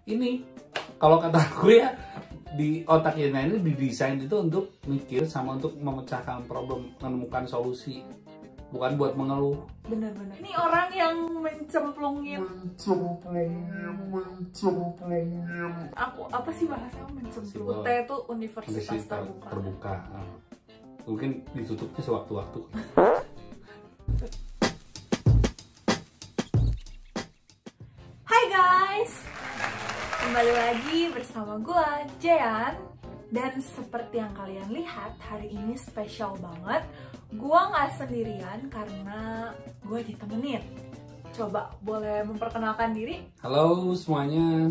ini kalau kata gue ya, di otaknya ini didesain itu untuk mikir sama untuk memecahkan problem, menemukan solusi, bukan buat mengeluh. Bener-bener. Ini orang yang mencemplungin. Aku apa sih bahasanya mencemplung? T itu universitas terbuka. Mungkin ditutupnya sewaktu-waktu. Hai guys, kembali lagi bersama gua Jean. Dan seperti yang kalian lihat, hari ini spesial banget. Gua nggak sendirian karena gua ditemenin. Coba boleh memperkenalkan diri? Halo semuanya,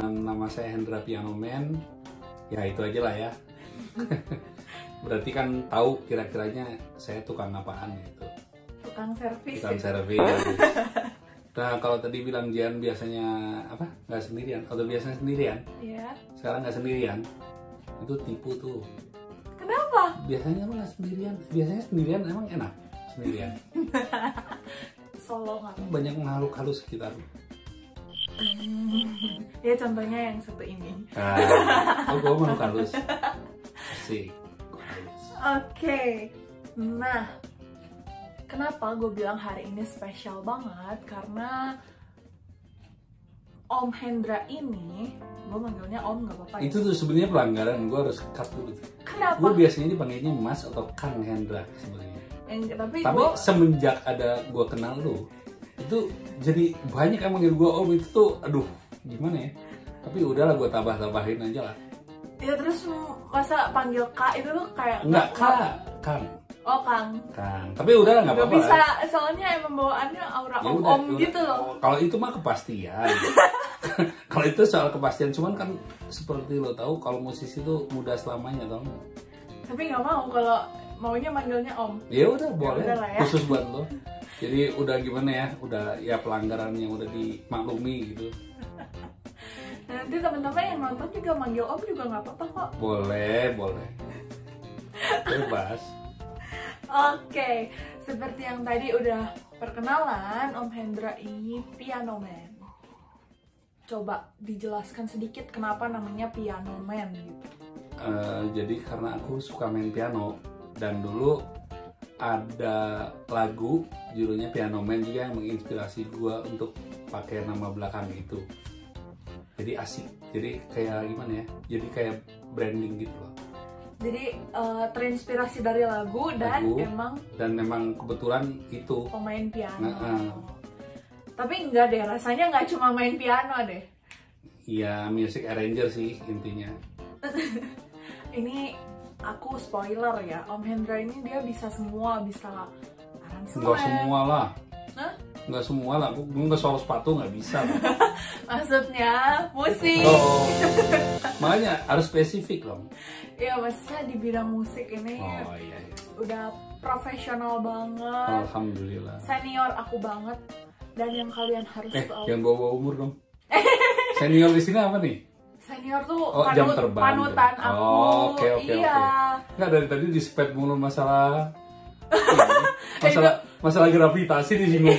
nama saya Hendra Piano Man. Ya itu aja lah ya. Berarti kan tahu kira-kiranya saya tukang apaan gitu. Tukang servis. Tukang servis. Nah kalau tadi bilang Jian biasanya apa? Nggak sendirian atau biasanya sendirian? Iya. Sekarang nggak sendirian. Itu tipu tuh. Kenapa? Biasanya lu nggak sendirian. Biasanya sendirian emang enak sendirian. Solo nggak? Banyak makhluk halus sekitar. Ya contohnya yang satu ini. Oh gue makhluk halus. Asik. Oke. Nah, kenapa gue bilang hari ini spesial banget? Karena Om Hendra ini, gue manggilnya Om nggak apa-apa. Itu tuh sebenarnya pelanggaran, gue harus cut dulu. Kenapa? Gue biasanya dipanggilnya Mas atau Kang Hendra sebenarnya. Tapi gua... semenjak ada gue kenal lu, itu jadi banyak yang manggil gue Om. Itu tuh, aduh, gimana ya? Tapi udahlah, gue tambah-tambahin aja lah. Ya terus masa panggil Kak itu tuh kayak nggak Kak, Kang. Oh Kang. Kang. Tapi udah nggak apa-apa. Bisa, soalnya emang bawaannya aura ya om-om gitu loh. Kalau itu mah kepastian. Kalau itu soal kepastian, cuman kan seperti lo tahu kalau musisi itu mudah selamanya dong. Tapi nggak mau kalau maunya manggilnya Om. Ya udah boleh. Ya, khusus buat lo. Jadi udah gimana ya? Udah ya pelanggaran yang udah dimaklumi gitu. Nanti teman-teman yang nonton juga manggil Om juga nggak apa-apa kok. Boleh. Bebas. Oke, seperti yang tadi udah perkenalan, Om Hendra ini Piano Man. Coba dijelaskan sedikit kenapa namanya Piano Man gitu. Jadi karena aku suka main piano dan dulu ada lagu judulnya Piano Man juga yang menginspirasi gua untuk pakai nama belakang itu. Jadi asik. Jadi kayak gimana ya? Jadi kayak branding gitu loh. Jadi terinspirasi dari lagu dan memang kebetulan itu pemain piano. Tapi enggak deh, rasanya nggak cuma main piano deh. Iya, music arranger sih intinya. Ini aku spoiler ya, Om Hendra ini dia bisa semua, bisa aransemen. Nggak semua lah. Hah? Nggak semua lah, gue nggak soal sepatu nggak bisa. Maksudnya musik. Oh, makanya harus spesifik dong. Ya maksudnya di bidang musik ini iya. udah profesional banget. Alhamdulillah. Senior aku banget. Dan yang kalian harus tahu. Yang bawa umur dong. Senior di sini apa nih? Senior tuh jam terbang, panutan aku. Oke. Iya. Nggak, dari tadi di sped mulu masalah masalah gravitasi di sini.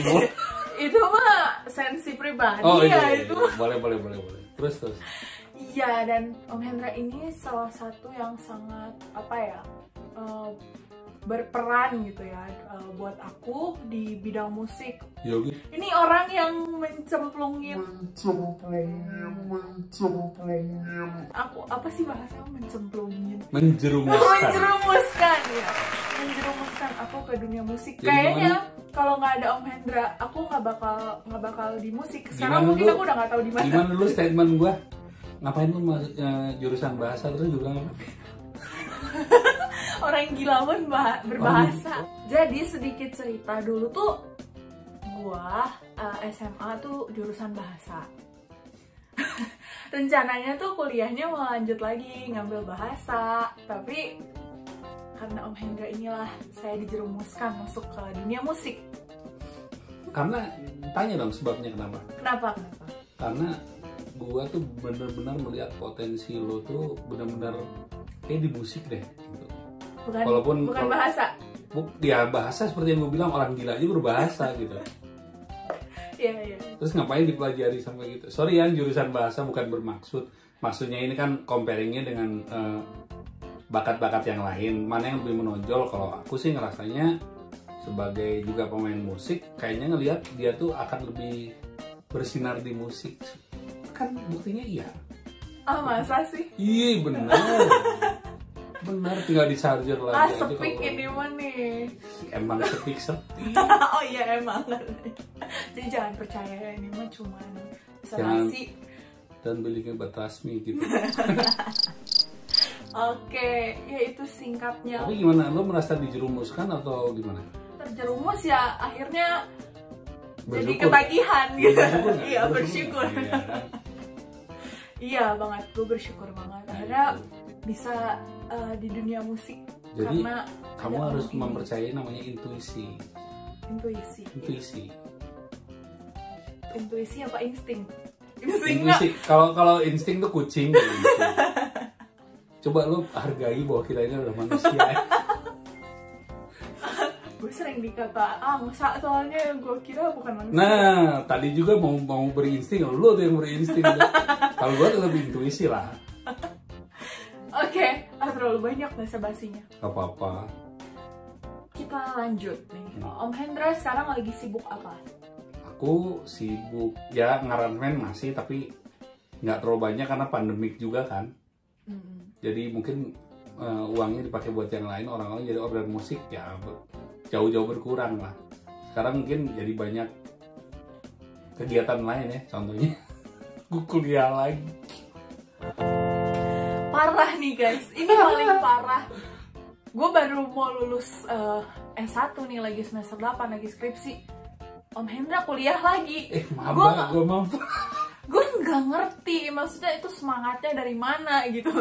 Itu mah sensi pribadi. Iya. Itu. Boleh. Terus. Iya, dan Om Hendra ini salah satu yang sangat berperan gitu ya buat aku di bidang musik. Yogi. Ini orang yang mencemplungin. Aku apa sih bahasanya mencemplungin? Menjerumuskan ya. Menjerumuskan aku ke dunia musik. Jadi kayaknya kalau nggak ada Om Hendra, aku nggak bakal di musik. Sekarang mungkin aku udah nggak tahu di mana. Gimana dulu statement gua? Ngapain lu jurusan bahasa terus juga apa? Orang gila pun berbahasa. Jadi sedikit cerita, dulu tuh gua SMA tuh jurusan bahasa. Rencananya tuh kuliahnya mau lanjut lagi ngambil bahasa, tapi karena Om Hendra inilah saya dijerumuskan masuk ke dunia musik. Karena tanya dong sebabnya kenapa? Kenapa? Karena gua tuh benar-benar melihat potensi lo tuh benar-benar kayak di musik deh gitu. Bukan bahasa. Ya bahasa seperti yang gue bilang, orang gila aja berbahasa gitu. Iya. Terus ngapain dipelajari sampai gitu? Sorry ya, jurusan bahasa bukan bermaksud. Maksudnya ini kan comparingnya dengan bakat-bakat yang lain. Mana yang lebih menonjol? Kalau aku sih ngerasanya sebagai juga pemain musik, kayaknya ngelihat dia tuh akan lebih bersinar di musik. Kan buktinya iya. Ah, masa sih? Iya benar. Benar, tinggal di charger lagi aja. Sepik ini mah nih. Emang sepik. Oh iya emang. Jadi jangan percaya, ini mah cuman senasi. Dan belinya batasmi gitu. Oke, ya itu singkatnya. Tapi gimana? Lo merasa dijerumuskan atau gimana? Terjerumus ya, akhirnya jadi Bersyukur. ketagihan gitu. Bersyukur nggak? Iya, bersyukur. Iya, kan? Iya banget, gue bersyukur banget. Akhirnya bisa di dunia musik. Jadi karena kamu ada harus orang ini. mempercayai namanya intuisi. Intuisi apa insting? Insting nggak? Intuisi. Kalau insting tuh kucing gitu. Coba lo hargai bahwa kita ini adalah manusia. Gue sering dikata angsa, soalnya gue kira bukan manusia. Nah, tadi juga mau berinsting, lo tuh yang berinsting. Kalau gue tetap intuisi lah. Oke, terlalu banyak basa-basinya. Gak apa-apa. Kita lanjut nih. Om Hendra sekarang lagi sibuk apa? Aku sibuk, ya ngaransemen masih, tapi nggak terlalu banyak karena pandemik juga kan. Jadi mungkin uangnya dipakai buat yang lain, orang-orang jadi order musik ya jauh-jauh berkurang lah. Sekarang mungkin jadi banyak kegiatan lain ya, contohnya gue kuliah lagi. Parah nih guys, ini paling parah. Gue baru mau lulus S1 nih, lagi semester 8, lagi skripsi. Om Hendra kuliah lagi. Gue mampu. Gue nggak ngerti, maksudnya itu semangatnya dari mana gitu.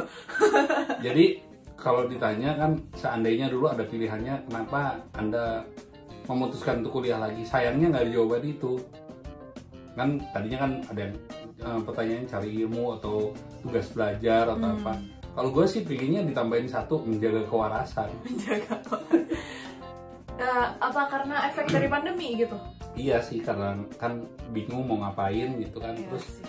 Jadi kalau ditanya kan, seandainya dulu ada pilihannya, kenapa Anda memutuskan untuk kuliah lagi? Sayangnya nggak ada jawaban itu. Kan tadinya kan ada yang pertanyaan cari ilmu atau tugas belajar atau apa. Kalau gue sih pinginnya ditambahin satu, menjaga kewarasan. Menjaga apa karena efek dari pandemi gitu? Iya sih, karena kan bingung mau ngapain gitu kan. Iya Terus sih.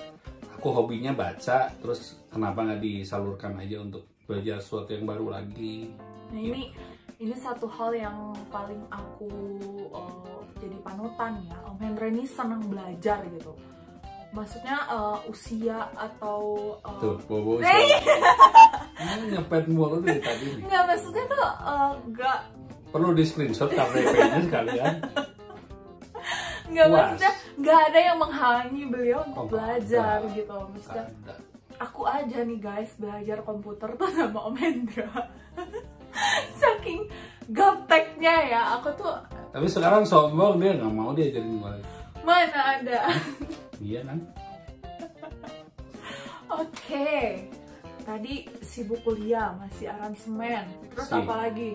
aku hobinya baca, terus kenapa nggak disalurkan aja untuk belajar sesuatu yang baru lagi. Nah ini satu hal yang paling aku jadi panutan ya. Om Hendra ini senang belajar gitu. Maksudnya usia atau Tuh, bobo nyepet mulu dari tadi nih. nggak, maksudnya tuh nggak Perlu di screenshot KTP-nya sekalian. nggak, Puas. maksudnya nggak ada yang menghalangi beliau untuk belajar ada. gitu. Maksudnya Ada. aku aja nih guys belajar komputer tuh sama Om Hendra. Saking gapteknya ya, aku tuh Tapi sekarang sombong, dia nggak mau diajarin gue. mana ada. Iya kan? Oke, tadi sibuk kuliah, masih aransemen, terus Sip. apa lagi?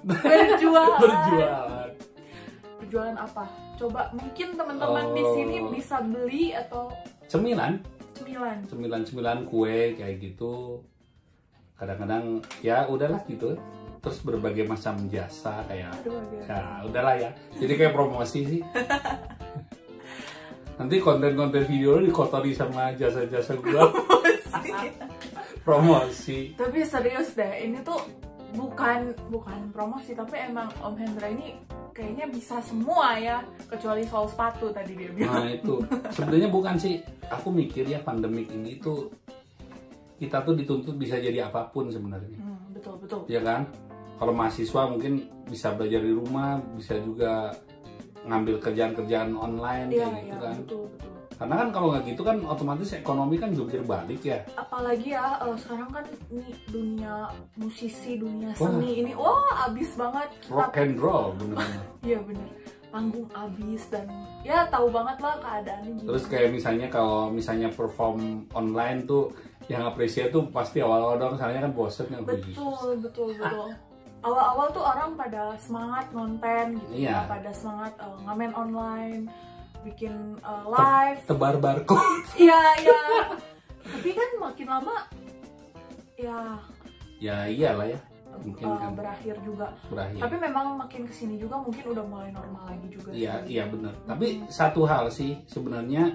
Berjualan. Berjualan. Berjualan apa? Coba mungkin teman-teman di sini bisa beli atau Cemilan. cemilan. Cemilan kue kayak gitu. Kadang-kadang ya udahlah gitu. Terus berbagai macam jasa kayak Aduh, agak. ya udahlah ya. Jadi kayak promosi sih. Nanti konten-konten video lo dikotori sama jasa-jasa gua. Promosi. Tapi serius deh, ini tuh bukan promosi, tapi emang Om Hendra ini kayaknya bisa semua ya, kecuali soal sepatu tadi dia bilang. Nah itu sebenarnya bukan sih. Aku mikir ya pandemik ini tuh kita tuh dituntut bisa jadi apapun sebenarnya. Betul. Ya kan? Kalau mahasiswa mungkin bisa belajar di rumah, bisa juga ngambil kerjaan-kerjaan online Iya, kayak gitu kan. betul. Karena kan kalau nggak gitu kan otomatis ekonomi kan jungkir balik ya. Apalagi ya sekarang kan ini dunia musisi, dunia Wah. seni ini wah abis banget. Rock and roll bener-bener. Iya bener, panggung abis dan ya tahu banget lah keadaannya gimana. Terus kayak misalnya kalau misalnya perform online tuh yang apresiasi tuh pasti awal-awal doang, soalnya kan bosen ya. Betul. Awal-awal tuh orang pada semangat nonton gitu Iya. ya, pada semangat ngamen online, bikin live. Tebar barcode. Iya. Tapi kan makin lama ya Ya iyalah ya. mungkin kan berakhir juga. berakhir. Tapi memang makin kesini juga mungkin udah mulai normal lagi juga. Iya benar. Tapi satu hal sih sebenarnya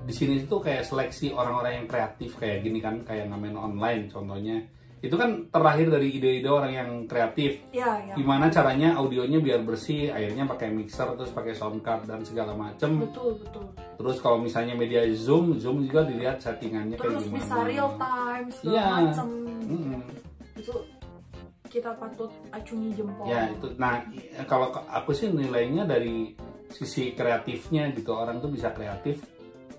di sini itu kayak seleksi orang-orang yang kreatif kayak gini kan, kayak ngamen online contohnya. Itu kan terlahir dari ide-ide orang yang kreatif. Iya. Gimana caranya audionya biar bersih, akhirnya pakai mixer, terus pakai sound card dan segala macem. Betul. Terus kalau misalnya media Zoom juga dilihat settingannya kayak Terus gimana. bisa real time segala Iya. macem. Itu kita patut acungi jempol. Ya itu. Nah kalau aku sih nilainya dari sisi kreatifnya gitu, orang tuh bisa kreatif.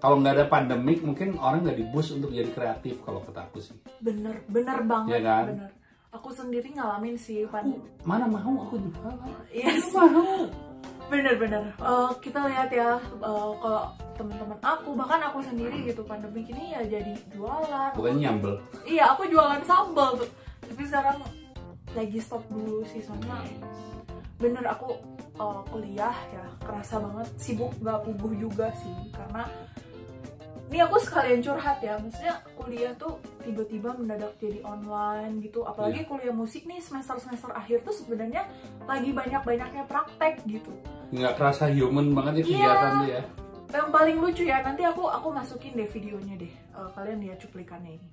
Kalau nggak ada pandemik mungkin orang nggak dibus untuk jadi kreatif kalau kata aku sih. Bener banget. Ya kan? Bener. Aku sendiri ngalamin sih Mana mau aku jualan. Iya sih. Mau. Bener. Kita lihat ya, kalau teman-teman aku, bahkan aku sendiri gitu, pandemi ini ya jadi jualan. Bukannya nyambel. Iya, aku jualan sambal tuh. Tapi sekarang lagi stop dulu sih, soalnya bener aku kuliah ya kerasa banget sibuk, gak puguh juga sih. Karena ini aku sekalian curhat ya, maksudnya kuliah tuh tiba-tiba mendadak jadi online gitu. Apalagi kuliah musik nih semester akhir tuh sebenarnya lagi banyak-banyaknya praktek gitu. Nggak kerasa human banget ya kegiatan tuh ya. Yang paling lucu ya, nanti aku masukin deh videonya deh, kalian lihat cuplikannya ini.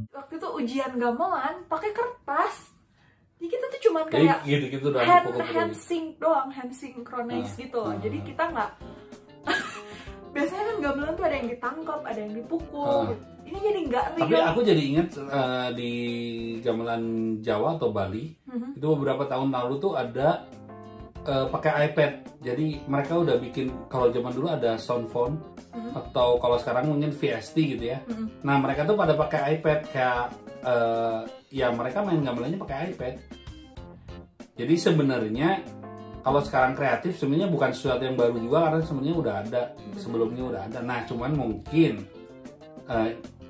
Waktu itu ujian gamelan pakai kertas. Jadi kita tuh cuman kayak gitu doang, hand sync doang, hand synchronize gitu loh. Jadi kita nggak biasanya kan gamelan tuh ada yang ditangkap, ada yang dipukul gitu. Ini jadi nggak real. Tapi aku jadi ingat di gamelan Jawa atau Bali itu beberapa tahun lalu tuh ada pakai iPad. Jadi mereka udah bikin, kalau zaman dulu ada soundphone atau kalau sekarang mungkin VST gitu ya. Nah mereka tuh pada pakai iPad kayak ya mereka main gamelannya pakai iPad. Jadi sebenarnya kalau sekarang kreatif sebenarnya bukan sesuatu yang baru juga, karena sebenarnya udah ada sebelumnya udah ada. Nah cuman mungkin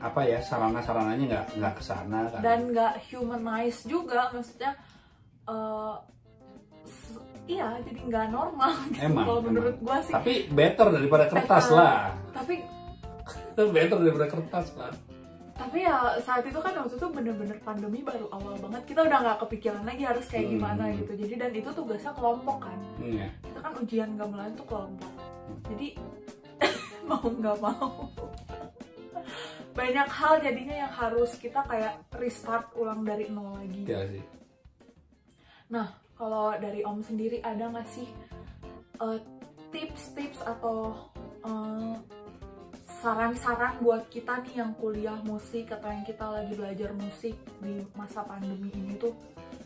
apa ya, sarana-sarananya nggak kesana kan. Dan nggak humanize juga, maksudnya iya jadi nggak normal gitu. Kalau menurut gua sih. Tapi better daripada kertas lah. Tapi better daripada kertas lah. Tapi ya saat itu kan waktu itu bener-bener pandemi baru awal banget, kita udah nggak kepikiran lagi harus kayak gimana gitu. Jadi dan itu tugasnya kelompok kan. Kita kan ujian gamelan tuh kelompok. Jadi mau nggak mau banyak hal jadinya yang harus kita kayak restart ulang dari nol lagi. Iya sih. Nah kalau dari Om sendiri ada nggak sih tips-tips atau saran-saran buat kita nih yang kuliah musik atau yang kita lagi belajar musik di masa pandemi ini tuh,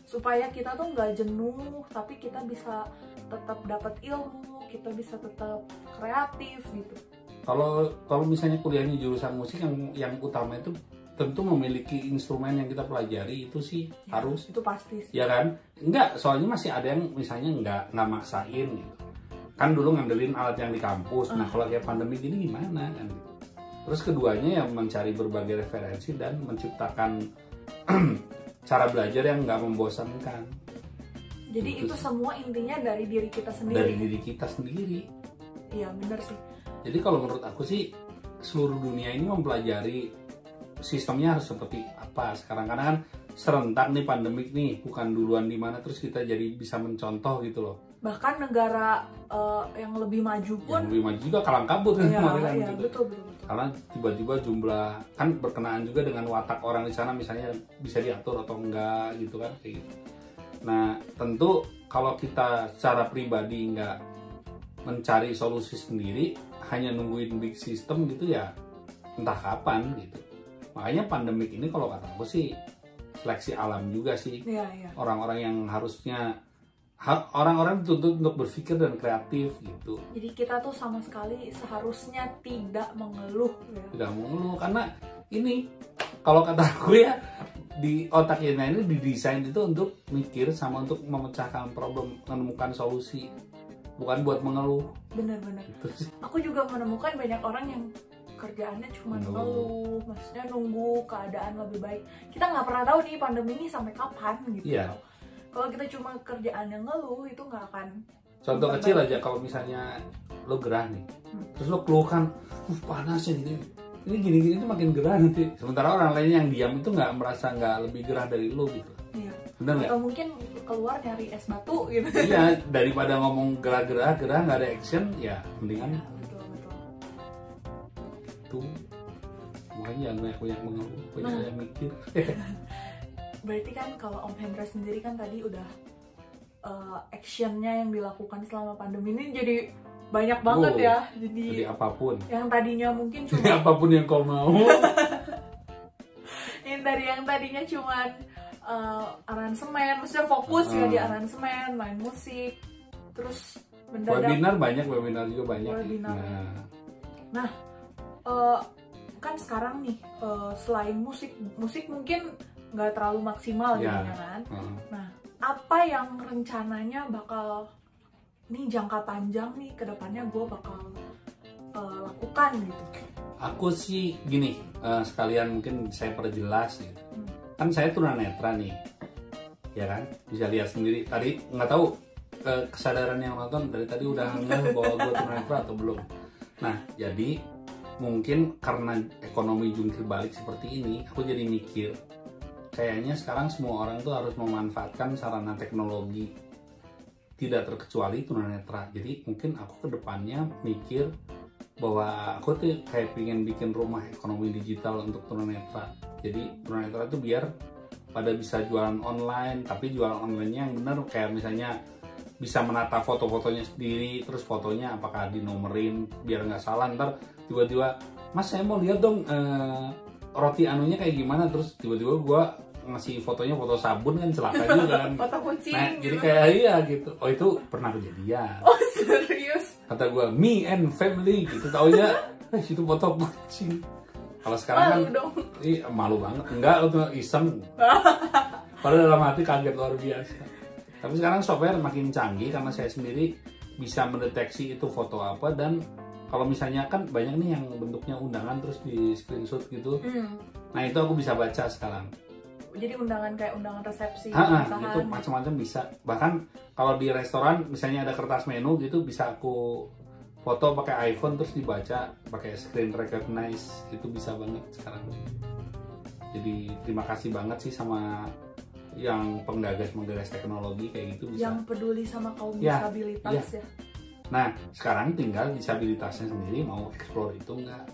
supaya kita tuh nggak jenuh tapi kita bisa tetap dapat ilmu, kita bisa tetap kreatif gitu. Kalau misalnya kuliahnya jurusan musik, yang utama itu tentu memiliki instrumen yang kita pelajari, itu sih ya, harus. Itu pasti sih. Ya kan? Enggak, soalnya masih ada yang misalnya nggak maksain gitu. Kan dulu ngandelin alat yang di kampus. Nah kalau kayak pandemi gini gimana kan gitu. Terus keduanya yang mencari berbagai referensi dan menciptakan cara belajar yang nggak membosankan. Jadi gitu itu sih. Semua intinya dari diri kita sendiri. Dari diri kita sendiri. Iya benar sih. Jadi kalau menurut aku sih seluruh dunia ini mempelajari sistemnya harus seperti apa sekarang, karena kan serentak nih pandemik nih, bukan duluan di mana terus kita jadi bisa mencontoh gitu loh. Bahkan negara yang lebih maju pun yang lebih maju juga kalang kabut kan kemarin kan gitu. Betul. Karena tiba-tiba jumlah kan berkenaan juga dengan watak orang di sana, misalnya bisa diatur atau enggak gitu kan kayak gitu. Nah tentu kalau kita secara pribadi nggak mencari solusi sendiri, hanya nungguin big system gitu ya entah kapan gitu. Makanya pandemik ini kalau kata aku sih seleksi alam juga sih. Iya. Orang-orang yang harusnya orang-orang dituntut untuk berpikir dan kreatif gitu. Jadi kita tuh sama sekali seharusnya tidak mengeluh ya. Tidak mengeluh, karena ini kalau kata aku ya, di otak kita ini didesain itu untuk mikir sama untuk memecahkan problem, menemukan solusi, bukan buat mengeluh. Benar-benar. Gitu. Aku juga menemukan banyak orang yang kerjaannya cuma ngeluh, maksudnya nunggu keadaan lebih baik. Kita nggak pernah tahu nih pandemi ini sampai kapan gitu. Iya. Kalau kita cuma kerjaan yang ngeluh itu nggak akan. Contoh kecil aja, kalau misalnya lo gerah nih, terus lo keluhkan panas ya gitu, ini gini-gini tuh makin gerah nanti. Sementara orang lain yang diam itu nggak merasa nggak lebih gerah dari lo gitu. Iya. Bener nggak? Atau mungkin keluar nyari es batu gitu. Iya, daripada ngomong gerah nggak ada action, ya mendingan Betul. tuh. Makanya jangan banyak mengeluh, banyak mikir. Berarti kan kalau Om Hendra sendiri kan tadi udah actionnya yang dilakukan selama pandemi ini jadi banyak banget ya. Jadi apapun. Yang tadinya mungkin Jadi cuma apapun yang kau mau. yang tadinya cuman aransemen, maksudnya fokus ya di aransemen, main musik, terus mendadak webinar juga banyak. Webinar. Nah, kan sekarang nih selain musik mungkin nggak terlalu maksimal ya. gitu kan. Nah, apa yang rencananya bakal nih jangka panjang nih ke depannya gue bakal lakukan gitu? Aku sih gini, sekalian mungkin saya perjelas gitu. Kan saya tunanetra nih, ya kan, bisa lihat sendiri. Tadi nggak tahu kesadaran yang nonton dari tadi udah ngeh bahwa gue tunanetra atau belum. Nah, jadi mungkin karena ekonomi jungkir balik seperti ini, aku jadi mikir kayaknya sekarang semua orang tuh harus memanfaatkan sarana teknologi, tidak terkecuali tunanetra. Jadi mungkin aku kedepannya mikir bahwa aku tuh kayak pengen bikin rumah ekonomi digital untuk tunanetra. Jadi tunanetra itu biar pada bisa jualan online, tapi jualan online-nya yang benar, kayak misalnya bisa menata foto-fotonya sendiri, terus fotonya apakah dinomerin biar nggak salah. Ntar tiba-tiba, Mas saya mau lihat dong roti anunya kayak gimana, terus tiba-tiba gue ngasih fotonya foto sabun, kan celaka juga kan. Foto kucing. Nah, gitu. jadi kayak iya gitu. Oh itu pernah kejadian. Oh serius? Kata gue me and family gitu, taunya itu foto kucing. Kalau sekarang malu kan dong. Malu banget. Enggak, itu iseng. Padahal dalam hati kaget luar biasa. Tapi sekarang software makin canggih karena saya sendiri bisa mendeteksi itu foto apa, dan kalau misalnya kan banyak nih yang bentuknya undangan terus di screenshot gitu. Nah itu aku bisa baca sekarang. Jadi undangan kayak undangan resepsi, itu macam-macam bisa. Bahkan kalau di restoran misalnya ada kertas menu gitu, bisa aku foto pakai iPhone terus dibaca pakai screen recognize, itu bisa banget sekarang. Jadi terima kasih banget sih sama yang menggagas teknologi kayak gitu bisa. Yang peduli sama kaum disabilitas ya. Nah sekarang tinggal disabilitasnya sendiri mau explore itu enggak.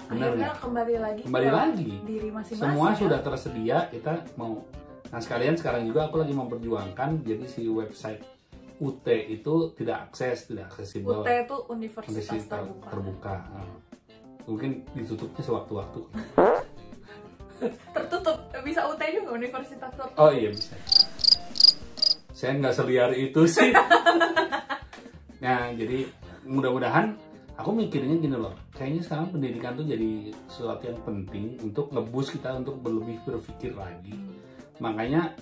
Akhirnya kembali lagi diri masing-masing. Semua sudah tersedia, kita mau. Nah sekalian sekarang juga aku lagi memperjuangkan jadi si website UT itu tidak aksesibel. UT itu Universitas Terbuka. Mungkin ditutupnya sewaktu-waktu. Tertutup, bisa UT juga Universitas tertutup. Oh iya bisa. Saya nggak seliar itu sih. Nah jadi mudah-mudahan, aku mikirnya gini loh, kayaknya sekarang pendidikan tuh jadi sesuatu yang penting untuk nge-boost kita untuk lebih berpikir lagi. Makanya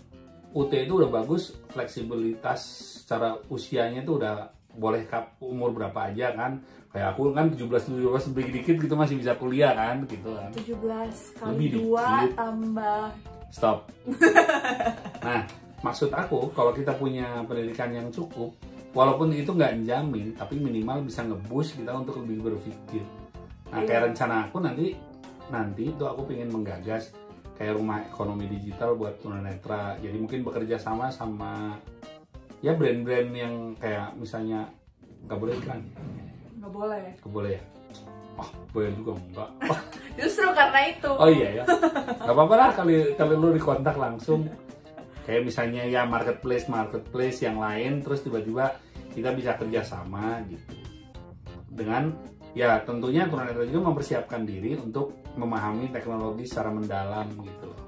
UT itu udah bagus, fleksibilitas secara usianya tuh udah boleh umur berapa aja kan. Kayak aku kan 17 lebih dikit gitu masih bisa kuliah kan gitu kan. 17 kali Lebih 2 dikit. tambah. Stop. Nah, maksud aku kalau kita punya pendidikan yang cukup, walaupun itu nggak menjamin, tapi minimal bisa nge-boost kita untuk lebih berpikir. Nah, kayak rencana aku nanti itu aku pengen menggagas kayak rumah ekonomi digital buat tunanetra. Jadi mungkin bekerja sama ya brand-brand yang kayak misalnya nggak boleh kan? Nggak boleh. Nggak boleh ya? Boleh juga enggak. Justru karena itu. Oh iya ya. Nggak apa-apa lah kali lu dikontak langsung. Kayak misalnya ya marketplace yang lain, terus tiba-tiba kita bisa kerjasama gitu. Dengan ya tentunya tunanetra juga mempersiapkan diri untuk memahami teknologi secara mendalam gitu loh.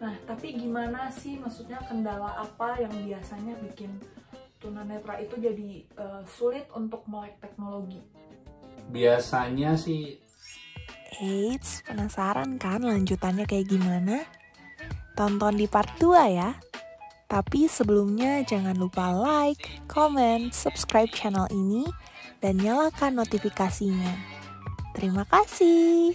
Nah, tapi gimana sih, maksudnya kendala apa yang biasanya bikin tunanetra itu jadi sulit untuk melek teknologi? Biasanya sih. Eits, penasaran kan lanjutannya kayak gimana? Tonton di part 2 ya. Tapi sebelumnya jangan lupa like, comment, subscribe channel ini, dan nyalakan notifikasinya. Terima kasih.